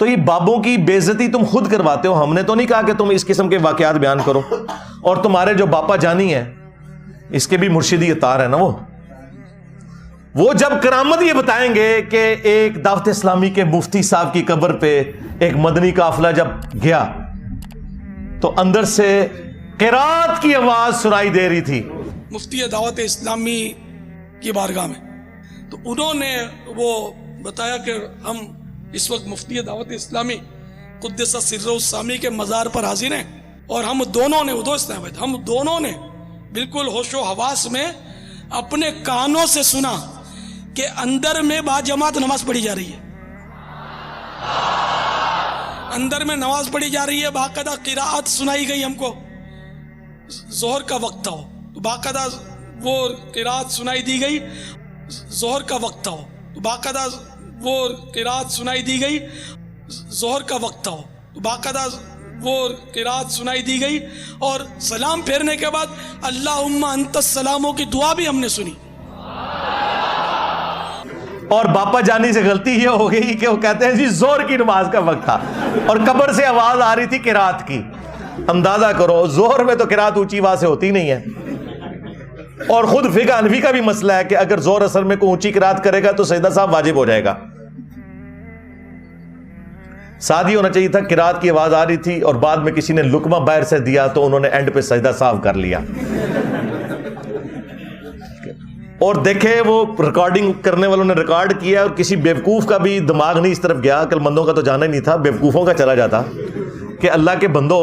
تو یہ بابوں کی بے عزتی تم خود کرواتے ہو. ہم نے تو نہیں کہا کہ تم اس قسم کے واقعات بیان کرو. اور تمہارے جو باپا جانی ہیں اس کے بھی مرشدی اطار ہے نا, وہ جب کرامت یہ بتائیں گے کہ ایک دعوت اسلامی کے مفتی صاحب کی قبر پہ ایک مدنی قافلہ جب گیا تو اندر سے قرات کی آواز سنائی دے رہی تھی مفتی دعوت اسلامی کی بارگاہ میں. تو انہوں نے وہ بتایا کہ ہم اس وقت مفتی دعوت اسلامی قدس سرہ السامی کے مزار پر حاضر ہیں, اور ہم دونوں نے بالکل ہوش و حواس میں اپنے کانوں سے سنا کہ اندر میں با جماعت نماز پڑھی جا رہی ہے, اندر میں نماز پڑھی جا رہی ہے. باقاعدہ قراءت سنائی گئی ہم کو. ظہر کا وقت تھا, تو باقاعدہ وہ قراءت سنائی دی گئی. ظہر کا وقت تھا, تو باقاعدہ وہ قراءت سنائی دی گئی. ظہر کا وقت تھا, تو باقاعدہ وہ قراءت سنائی دی گئی. اور سلام پھیرنے کے بعد اللہم انت السلاموں کی دعا بھی ہم نے سنی. اور باپا جانی سے غلطی یہ ہو گئی کہ وہ کہتے ہیں جی زور کی نماز کا وقت تھا اور قبر سے آواز آ رہی تھی قرات کی. اندازہ کرو زہر میں تو قرات اونچی آواز سے ہوتی نہیں ہے. اور خود فقہ حنفی کا بھی مسئلہ ہے کہ اگر زور اثر میں کوئی اونچی قرات کرے گا تو سجدہ صاحب واجب ہو جائے گا. ساتھ ہی ہونا چاہیے تھا قرات کی آواز آ رہی تھی اور بعد میں کسی نے لقمہ باہر سے دیا تو انہوں نے اینڈ پہ سجدہ صاحب کر لیا. اور دیکھے وہ ریکارڈنگ کرنے والوں نے ریکارڈ کیا اور کسی بیوقوف کا بھی دماغ نہیں اس طرف گیا, عقل مندوں کا تو جانا ہی نہیں تھا, بیوقوفوں کا چلا جاتا کہ اللہ کے بندو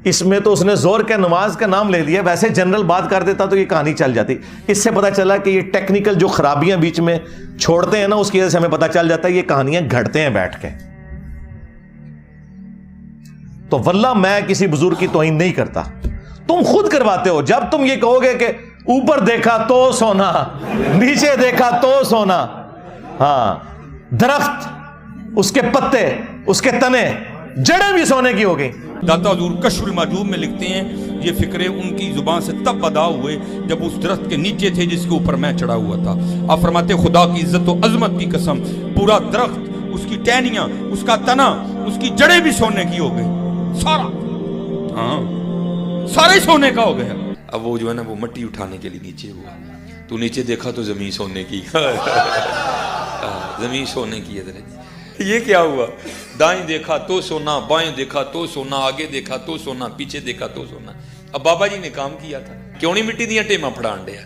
اس میں تو اس نے زور کے نماز کا نام لے لیا, ویسے جنرل بات کر دیتا تو یہ کہانی چل جاتی. اس سے پتہ چلا کہ یہ ٹیکنیکل جو خرابیاں بیچ میں چھوڑتے ہیں نا اس کی وجہ سے ہمیں پتہ چل جاتا ہے یہ کہانیاں گھڑتے ہیں بیٹھ کے. تو واللہ میں کسی بزرگ کی توہین نہیں کرتا, تم خود کرواتے ہو. جب تم یہ کہو گے کہ اوپر دیکھا تو سونا, نیچے دیکھا تو سونا, ہاں درخت اس کے پتے اس کے تنے جڑیں بھی سونے کی ہو گئی. داتا حضور کشف المحجوب میں لکھتے ہیں یہ فکرے ان کی زبان سے تب ادا ہوئے جب اس درخت کے نیچے تھے جس کے اوپر میں چڑھا ہوا تھا. آپ فرماتے خدا کی عزت و عظمت کی قسم پورا درخت, اس کی ٹہنیاں, اس کا تنا, اس کی جڑیں بھی سونے کی ہو گئی. سارا, ہاں سارے سونے کا ہو گیا. اب وہ جو ہے نا وہ مٹی اٹھانے کے لیے نیچے ہوا, تو نیچے دیکھا تو زمین سونے کی. زمین سونے کی ہے. یہ کیا ہوا؟ دائیں دیکھا تو سونا, بائیں دیکھا تو سونا, آگے دیکھا تو سونا, پیچھے دیکھا تو سونا. اب بابا جی نے کام کیا تھا, کیوں نہیں مٹی دیا ٹیما پھڑان دیا,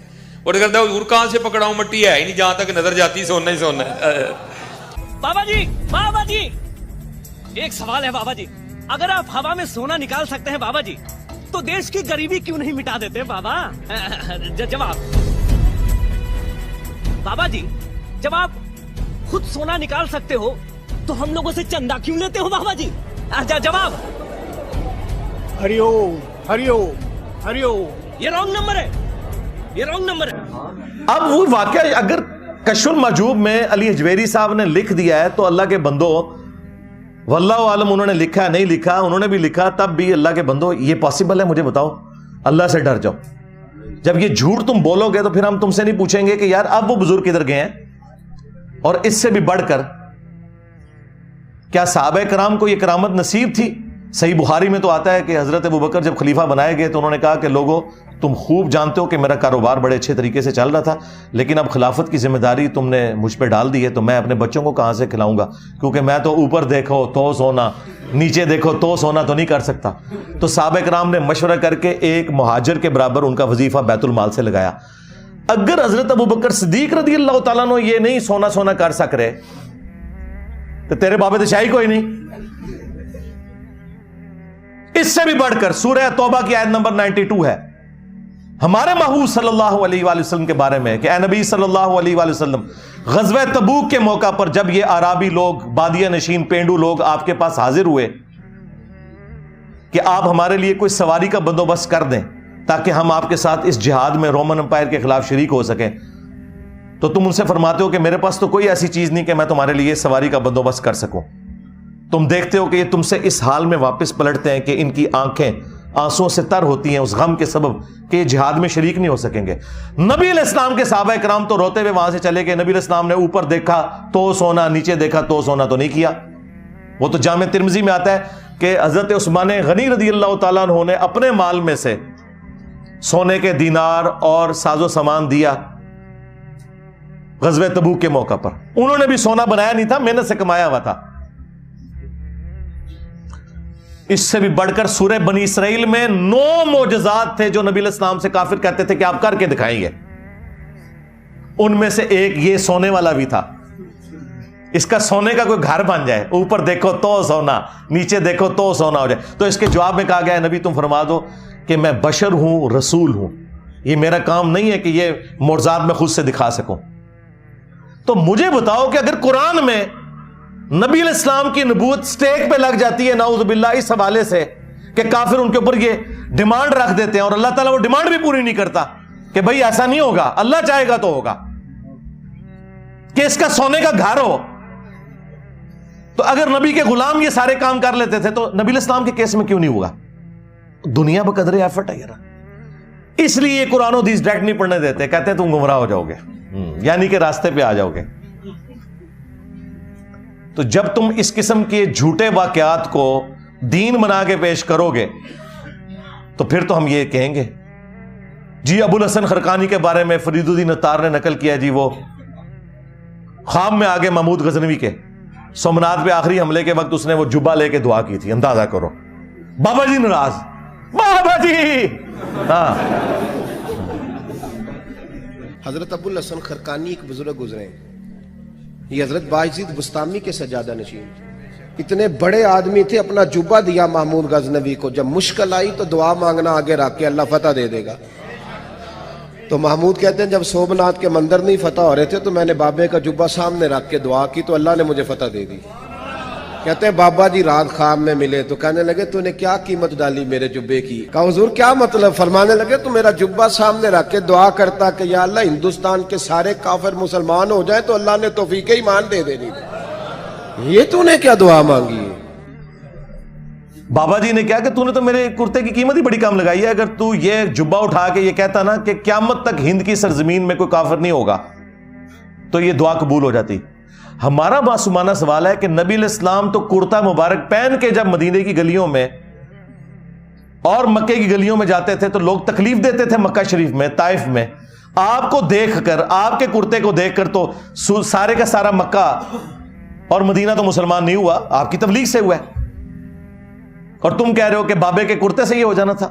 اور کہتا حضور کہاں سے پکڑاؤں, مٹی ہے ہی نہیں, جہاں تک نظر جاتی سونا ہی سونا ہے. بابا جی ایک سوال ہے بابا جی, اگر آپ ہوا میں سونا نکال سکتے ہیں بابا جی تو دیش کی غریبی کیوں نہیں مٹا دیتے بابا؟ جواب بابا جی, جب آپ خود سونا نکال سکتے ہو تو ہم لوگوں سے چندہ کیوں لیتے ہو بابا جی؟ جواب ہریو ہریو ہریو. یہ رانگ نمبر ہے, یہ رانگ نمبر ہے. اب وہ واقعہ اگر کشف المحجوب میں علی حجویری صاحب نے لکھ دیا ہے تو اللہ کے بندو واللہ عالم انہوں نے لکھا نہیں لکھا, انہوں نے بھی لکھا, تب بھی اللہ کے بندو یہ پاسبل ہے؟ مجھے بتاؤ, اللہ سے ڈر جاؤ. جب یہ جھوٹ تم بولو گے تو پھر ہم تم سے نہیں پوچھیں گے کہ یار اب وہ بزرگ کدھر گئے ہیں. اور اس سے بھی بڑھ کر کیا صحابہ کرام کو یہ کرامت نصیب تھی؟ صحیح بخاری میں تو آتا ہے کہ حضرت ابوبکر جب خلیفہ بنائے گئے تو انہوں نے کہا کہ لوگوں تم خوب جانتے ہو کہ میرا کاروبار بڑے اچھے طریقے سے چل رہا تھا, لیکن اب خلافت کی ذمہ داری تم نے مجھ پہ ڈال دی ہے, تو میں اپنے بچوں کو کہاں سے کھلاؤں گا, کیونکہ میں تو اوپر دیکھو تو سونا, نیچے دیکھو تو سونا تو نہیں کر سکتا. تو صحابہ کرام نے مشورہ کر کے ایک مہاجر کے برابر ان کا وظیفہ بیت المال سے لگایا. اگر حضرت ابوبکر صدیق رضی اللہ تعالیٰ عنہ یہ نہیں سونا کر سک رہے تو تیرے بابے تو شاہی کوئی نہیں. اس سے بھی بڑھ کر سورہ توبہ کی آیت نمبر 92 ہے ہمارے محبوب صلی اللہ علیہ وآلہ وسلم کے بارے میں کہ اے نبی صلی اللہ علیہ وآلہ وسلم, غزوہ تبوک کے موقع پر جب یہ عرابی لوگ, بادیہ نشین پینڈو لوگ آپ کے پاس حاضر ہوئے کہ آپ ہمارے لیے کوئی سواری کا بندوبست کر دیں تاکہ ہم آپ کے ساتھ اس جہاد میں رومن امپائر کے خلاف شریک ہو سکیں, تو تم ان سے فرماتے ہو کہ میرے پاس تو کوئی ایسی چیز نہیں کہ میں تمہارے لیے سواری کا بندوبست کر سکوں. تم دیکھتے ہو کہ یہ تم سے اس حال میں واپس پلٹتے ہیں کہ ان کی آنکھیں آنسوں سے تر ہوتی ہیں اس غم کے سبب کہ یہ جہاد میں شریک نہیں ہو سکیں گے. نبی علیہ السلام کے صحابہ کرام تو روتے ہوئے وہاں سے چلے گئے. نبی علیہ السلام نے اوپر دیکھا تو سونا, نیچے دیکھا تو سونا تو نہیں کیا. وہ تو جامع ترمذی میں آتا ہے کہ حضرت عثمان غنی رضی اللہ تعالیٰ عنہ نے اپنے مال میں سے سونے کے دینار اور ساز و سامان دیا غزوہ تبوک کے موقع پر. انہوں نے بھی سونا بنایا نہیں تھا, محنت سے کمایا ہوا تھا. اس سے بھی بڑھ کر سورہ بنی اسرائیل میں 9 معجزات تھے جو نبی علیہ السلام سے کافر کہتے تھے کہ آپ کر کے دکھائیں گے. ان میں سے ایک یہ سونے والا بھی تھا. اس کا سونے کا کوئی گھر بن جائے, اوپر دیکھو تو سونا, نیچے دیکھو تو سونا ہو جائے. تو اس کے جواب میں کہا گیا ہے نبی تم فرما دو کہ میں بشر ہوں, رسول ہوں, یہ میرا کام نہیں ہے کہ یہ معجزات میں خود سے دکھا سکوں. تو مجھے بتاؤ کہ اگر قرآن میں نبی علیہ السلام کی نبوت سٹیک پہ لگ جاتی ہے نعوذ باللہ اس حوالے سے کہ کافر ان کے اوپر یہ ڈیمانڈ رکھ دیتے ہیں اور اللہ تعالیٰ وہ ڈیمانڈ بھی پوری نہیں کرتا کہ بھائی ایسا نہیں ہوگا, اللہ چاہے گا تو ہوگا, کہ اس کا سونے کا گھر ہو. تو اگر نبی کے غلام یہ سارے کام کر لیتے تھے تو نبی علیہ السلام کے کیس میں کیوں نہیں ہوگا؟ دنیا بقدر ایفرٹ ہے یار. اس لیے یہ قرآن و حدیث ڈائریکٹ نہیں پڑھنے دیتے, کہتے ہیں تم گمراہ ہو جاؤ گے, یعنی کہ راستے پہ آ جاؤ گے. تو جب تم اس قسم کے جھوٹے واقعات کو دین بنا کے پیش کرو گے تو پھر تو ہم یہ کہیں گے جی ابو الحسن خرقانی کے بارے میں فرید الدین عطار نے نقل کیا جی وہ خواب میں آگے محمود غزنوی کے سومنات پہ آخری حملے کے وقت اس نے وہ جبہ لے کے دعا کی تھی. اندازہ کرو, بابا جی ناراض, بابا جی. ہاں, حضرت ابو الحسن خرقانی ایک بزرگ گزرے, یہ حضرت باعزید بستامی کے سجادہ نشین. اتنے بڑے آدمی تھے, اپنا جبہ دیا محمود غزنوی کو, جب مشکل آئی تو دعا مانگنا آگے رکھ کے اللہ فتح دے دے گا. تو محمود کہتے ہیں جب سومنات کے مندر نہیں فتح ہو رہے تھے تو میں نے بابے کا جبہ سامنے رکھ کے دعا کی تو اللہ نے مجھے فتح دے دی. کہتے ہیں بابا جی رات خواب میں ملے تو کہنے لگے تو نے کیا قیمت ڈالی میرے جبے کی؟ کہا حضور کیا مطلب؟ فرمانے لگے تو میرا جبہ سامنے رکھ کے دعا کرتا کہ یا اللہ ہندوستان کے سارے کافر مسلمان ہو جائیں تو اللہ نے توفیق ایمان دے دینی. یہ تو نے کیا دعا مانگی ہے؟ بابا جی نے کہا کہ تو نے تو میرے کرتے کی قیمت ہی بڑی کم لگائی ہے. اگر تو یہ جبہ اٹھا کے یہ کہتا نا کہ قیامت تک ہند کی سرزمین میں کوئی کافر نہیں ہوگا تو یہ دعا قبول ہو جاتی. ہمارا معصومانہ سوال ہے کہ نبی علیہ السلام تو کرتا مبارک پہن کے جب مدینے کی گلیوں میں اور مکے کی گلیوں میں جاتے تھے تو لوگ تکلیف دیتے تھے مکہ شریف میں, طائف میں. آپ کو دیکھ کر, آپ کے کرتے کو دیکھ کر تو سارے کا سارا مکہ اور مدینہ تو مسلمان نہیں ہوا, آپ کی تبلیغ سے ہوا ہے. اور تم کہہ رہے ہو کہ بابے کے کرتے سے یہ ہو جانا تھا.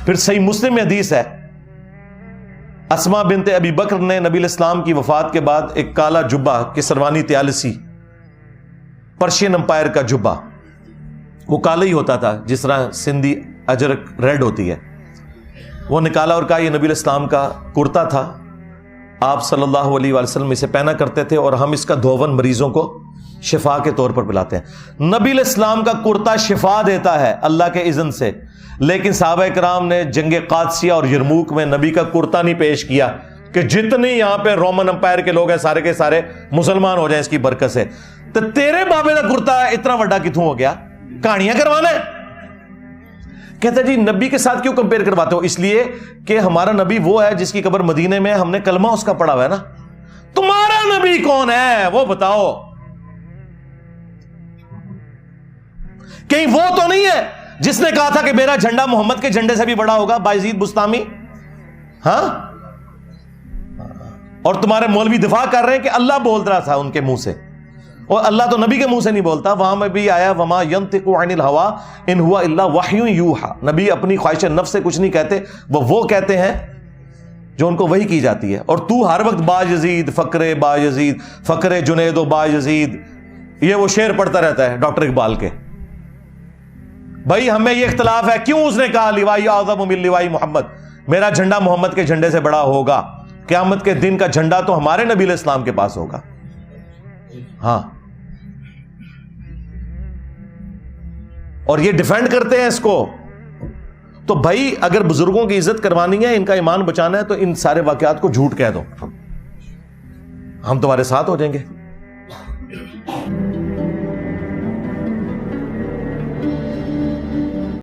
پھر صحیح مسلم میں حدیث ہے, اسما بنت ابی بکر نے نبی علیہ السلام کی وفات کے بعد ایک کالا جبہ کسروانی طیالسی پرشین امپائر کا جبہ, وہ کالا ہی ہوتا تھا جس طرح سندھی اجرک ریڈ ہوتی ہے, وہ نکالا اور کہا یہ نبی علیہ السلام کا کرتا تھا, آپ صلی اللہ علیہ وآلہ وسلم اسے پہنا کرتے تھے اور ہم اس کا دھون مریضوں کو شفا کے طور پر پلاتے ہیں. نبی علیہ السلام کا کرتا شفا دیتا ہے اللہ کے اذن سے, لیکن صحابہ کرام نے جنگ قادسیہ اور یرموک میں نبی کا کرتا نہیں پیش کیا کہ جتنے یہاں پہ رومن امپائر کے لوگ ہیں سارے کے سارے مسلمان ہو جائیں اس کی برکت سے. تو تیرے بابے کا کرتا اتنا بڑا کتوں ہو گیا, کہانیاں کروانا ہے. کہتا جی نبی کے ساتھ کیوں کمپیئر کرواتے ہو؟ اس لیے کہ ہمارا نبی وہ ہے جس کی قبر مدینے میں, ہم نے کلمہ اس کا پڑھا ہوا ہے نا. تمہارا نبی کون ہے وہ بتاؤ؟ کہیں وہ تو نہیں ہے جس نے کہا تھا کہ میرا جھنڈا محمد کے جھنڈے سے بھی بڑا ہوگا, باعزید بستامی؟ ہاں, اور تمہارے مولوی دفاع کر رہے ہیں کہ اللہ بول رہا تھا ان کے منہ سے, اور اللہ تو نبی کے منہ سے نہیں بولتا. وہاں میں بھی آیا وما ينطق عن الهوى ان هو الا وحی یوحى, نبی اپنی خواہش نفس سے کچھ نہیں کہتے, وہ کہتے ہیں جو ان کو وحی کی جاتی ہے. اور تو ہر وقت با یزید فقر با یزید فقر جنید و با یزید, یہ وہ شعر پڑھتا رہتا ہے ڈاکٹر اقبال کے. بھائی ہمیں یہ اختلاف ہے, کیوں اس نے کہا لوائی اعظم من لوائی محمد, میرا جھنڈا محمد کے جھنڈے سے بڑا ہوگا, قیامت کے دن کا جھنڈا تو ہمارے نبی علیہ السلام کے پاس ہوگا. ہاں, اور یہ ڈیفینڈ کرتے ہیں اس کو. تو بھائی اگر بزرگوں کی عزت کروانی ہے, ان کا ایمان بچانا ہے, تو ان سارے واقعات کو جھوٹ کہہ دو, ہم تمہارے ساتھ ہو جائیں گے.